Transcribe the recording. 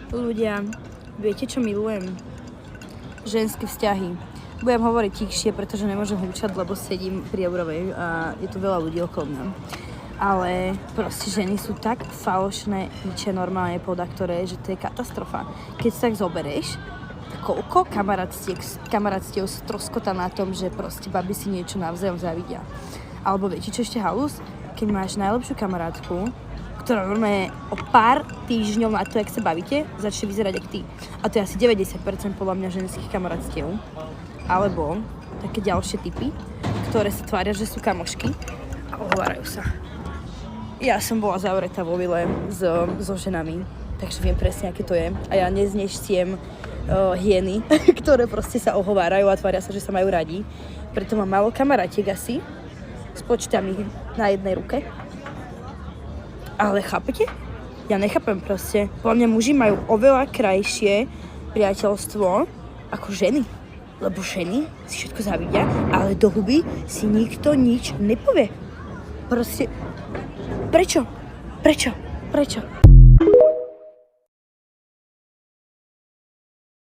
Ľudia, viete, čo milujem? Ženské vzťahy. Budem hovoriť tichšie, pretože nemôžem húčať, lebo sedím pri Eurovej a je tu veľa ľudí okolo mňa. Ale proste ženy sú tak falošné, ničia normálne podaktoré, že to je katastrofa. Keď sa tak zoberieš, koľko kamarátstiev stroskota na tom, že proste baby si niečo navzájom zavidia. Alebo viete, čo ešte halus? Keď máš najlepšiu kamarátku, ktorá normálne o pár týždňov na to, jak sa bavíte, začne vyzerať jak ty. A to je asi 90% podľa mňa ženských kamarátstiev. Alebo také ďalšie typy, ktoré sa tvária, že sú kamošky a ohovárajú sa. Ja som bola zavretá vo vile so ženami, takže viem presne, aké to je. A ja neznešciem hyeny, ktoré proste sa ohovárajú a tvária sa, že sa majú radi. Preto mám málo kamarátiek asi, spočítam ich na jednej ruke. Ale chápete? Ja nechápem proste. Podľa mňa muži majú oveľa krajšie priateľstvo ako ženy. Lebo ženy si všetko zavidia, ale do huby si nikto nič nepovie. Proste, prečo?